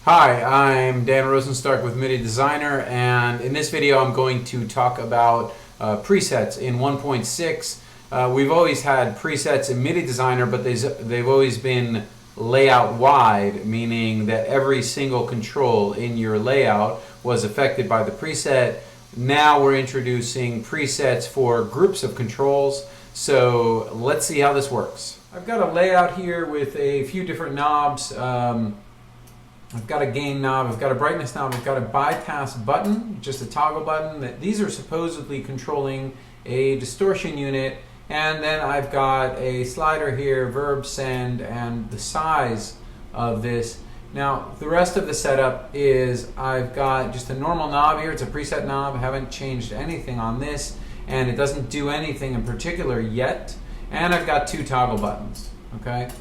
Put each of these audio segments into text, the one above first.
Hi, I'm Dan Rosenstark with MIDI Designer, and in this video I'm going to talk about presets in 1.6. We've always had presets in MIDI Designer, but they've always been layout wide, meaning that every single control in your layout was affected by the preset. Now we're introducing presets for groups of controls, so let's see how this works. I've got a layout here with a few different knobs. I've got a gain knob, I've got a brightness knob, I've got a bypass button, just a toggle button. These are supposedly controlling a distortion unit, and then I've got a slider here, verb send, and the size of this. Now the rest of the setup is I've got just a normal knob here. It's a preset knob. I haven't changed anything on this, and it doesn't do anything in particular yet. And I've got two toggle buttons, okay?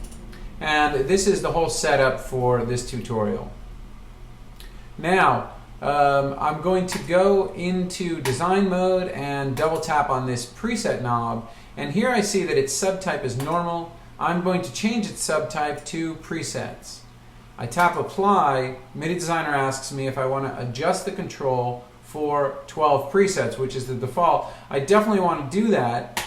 And this is the whole setup for this tutorial. Now, I'm going to go into design mode and double tap on this preset knob. And here I see that its subtype is normal. I'm going to change its subtype to presets. I tap apply. MIDI Designer asks me if I want to adjust the control for 12 presets, which is the default. I definitely want to do that.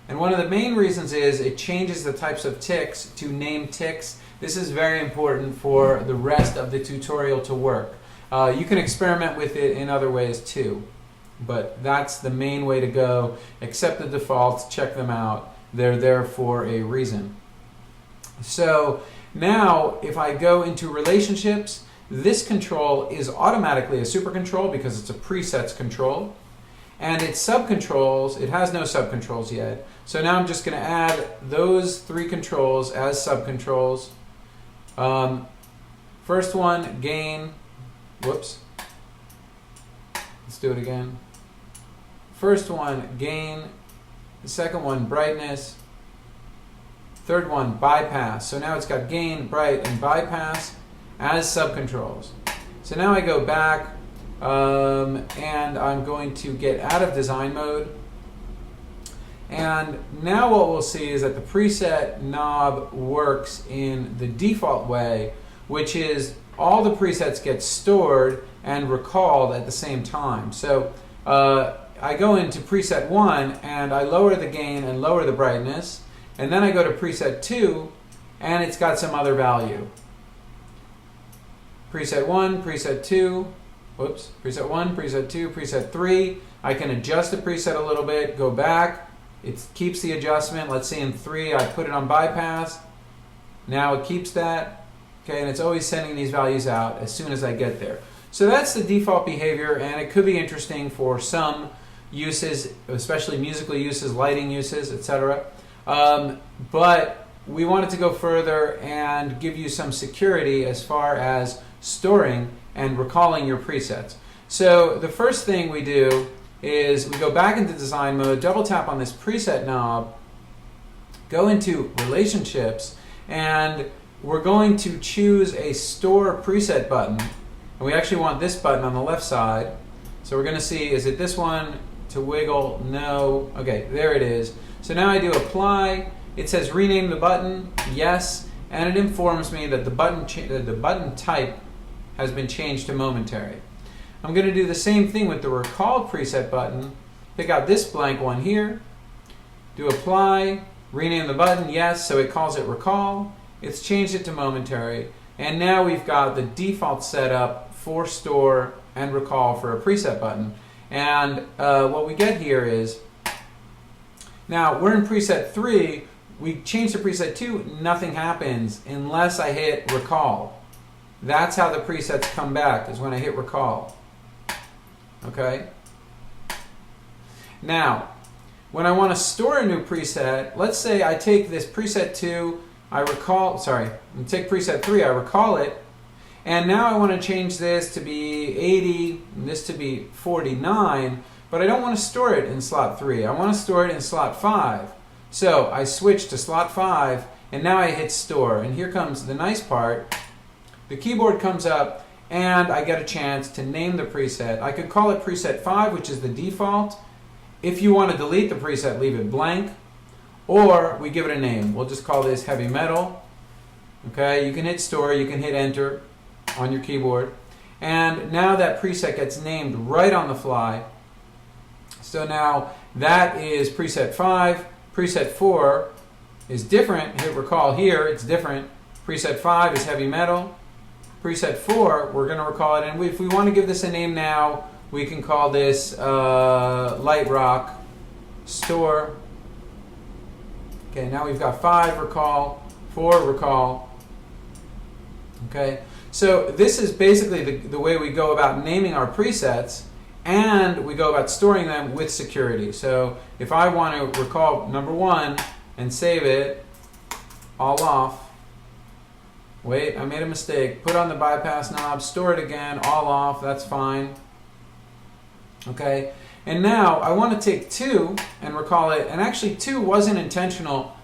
And one of the main reasons is it changes the types of ticks to name ticks. This is very important for the rest of the tutorial to work. You can experiment with it in other ways too, but that's the main way to go. Accept the defaults, check them out. They're there for a reason. So now if I go into relationships, this control is automatically a super control because it's a presets control. And its subcontrols, it has no subcontrols yet. So now I'm just going to add those three controls as subcontrols. First one, gain. Whoops. Let's do it again. First one, gain. The second one, brightness. Third one, bypass. So now it's got gain, bright, and bypass as subcontrols. So now I go back. And I'm going to get out of design mode, and now what we'll see is that the preset knob works in the default way, which is all the presets get stored and recalled at the same time. So I go into preset 1 and I lower the gain and lower the brightness, and then I go to preset 2 and it's got some other value. Preset 1, preset 2, whoops, preset 1, preset 2, preset 3. I can adjust the preset a little bit, go back. It keeps the adjustment. Let's see in 3, I put it on bypass. Now it keeps that. Okay, and it's always sending these values out as soon as I get there. So that's the default behavior, and it could be interesting for some uses, especially musical uses, lighting uses, etc. But we wanted to go further and give you some security as far as storing and recalling your presets. So the first thing we do is we go back into design mode, double tap on this preset knob, go into relationships, and we're going to choose a store preset button. And we actually want this button on the left side. So we're going to see, is it this one to wiggle? No. Okay, there it is. So now I do apply. It says rename the button, yes, and it informs me that the button type has been changed to momentary. I'm going to do the same thing with the recall preset button. Pick out this blank one here, do apply, rename the button, yes, so it calls it recall. It's changed it to momentary, and now we've got the default setup for store and recall for a preset button. And what we get here is, now we're in preset 3, we change to preset 2, nothing happens unless I hit recall. That's how the presets come back, is when I hit recall. Okay? Now, when I want to store a new preset, let's say I take this preset 2, I take preset 3, I recall it, and now I want to change this to be 80 and this to be 49, but I don't want to store it in slot 3. I want to store it in slot 5. So I switch to slot 5, and now I hit store, and here comes the nice part. The keyboard comes up and I get a chance to name the preset. I could call it preset 5, which is the default. If you want to delete the preset, leave it blank, or we give it a name. We'll just call this heavy metal. Okay, you can hit store, you can hit enter. on your keyboard. And now that preset gets named right on the fly. So now that is preset 5. Preset 4 is different. Hit recall here, it's different. Preset 5 is heavy metal. Preset 4, we're going to recall it. And if we want to give this a name now, we can call this light rock store. Okay, now we've got 5 recall, 4 recall. Okay, so this is basically the way we go about naming our presets, and we go about storing them with security. So if I want to recall number 1 and save it, all off. Wait, I made a mistake. Put on the bypass knob, store it again, all off, that's fine. Okay, and now I want to take 2 and recall it, and actually 2 wasn't intentional.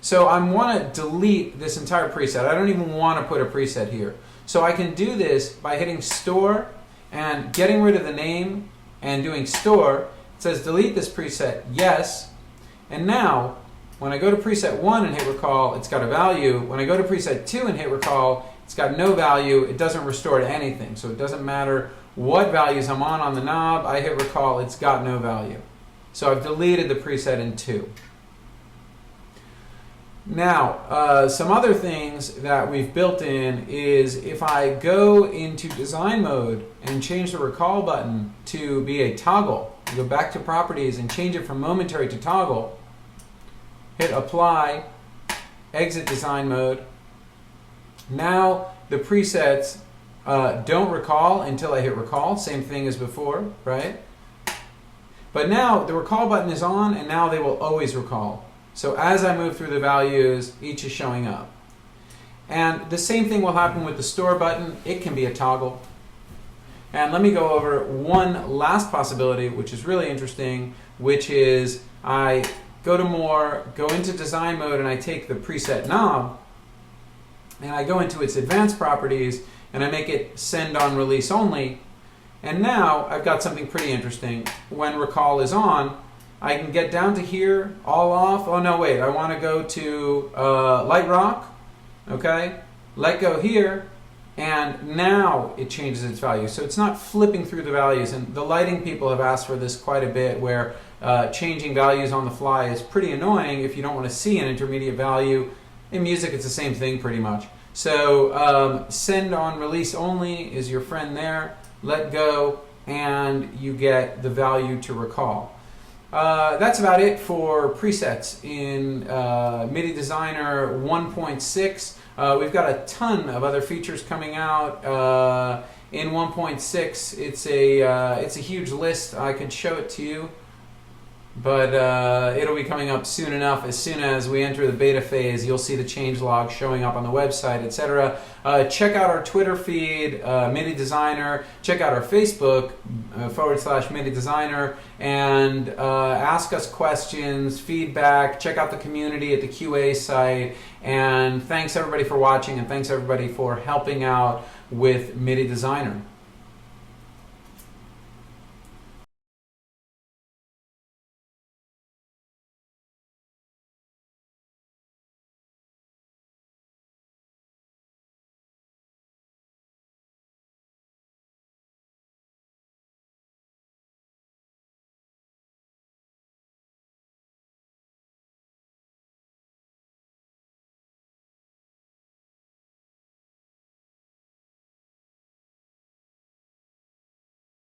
So I want to delete this entire preset. I don't even want to put a preset here. So I can do this by hitting store and getting rid of the name and doing store. It says delete this preset, yes. And now when I go to preset 1 and hit recall, it's got a value. When I go to preset 2 and hit recall, it's got no value. It doesn't restore to anything. So it doesn't matter what values I'm on the knob. I hit recall, it's got no value. So I've deleted the preset in 2. Now, some other things that we've built in is if I go into design mode and change the recall button to be a toggle, go back to properties and change it from momentary to toggle, hit apply, exit design mode. Now the presets don't recall until I hit recall, same thing as before, right? But now the recall button is on, and now they will always recall. So as I move through the values, each is showing up. And the same thing will happen with the store button. It can be a toggle. And let me go over one last possibility, which is really interesting, which is I go to more, go into design mode, and I take the preset knob, and I go into its advanced properties, and I make it send on release only. And now I've got something pretty interesting. When recall is on, I can get down to here, all off. Oh no, wait, I want to go to light rock, okay? Let go here, and now it changes its value. So it's not flipping through the values, and the lighting people have asked for this quite a bit, where changing values on the fly is pretty annoying if you don't want to see an intermediate value. In music, it's the same thing pretty much. So send on release only is your friend there. Let go, and you get the value to recall. That's about it for presets in MIDI Designer 1.6. We've got a ton of other features coming out in 1.6. It's a huge list. I could show it to you, but it'll be coming up soon enough. As soon as we enter the beta phase, you'll see the changelog showing up on the website, etc. Check out our Twitter feed, MIDI Designer. Check out our Facebook, /MIDI Designer, and ask us questions, feedback. Check out the community at the QA site. And thanks everybody for watching, and thanks everybody for helping out with MIDI Designer.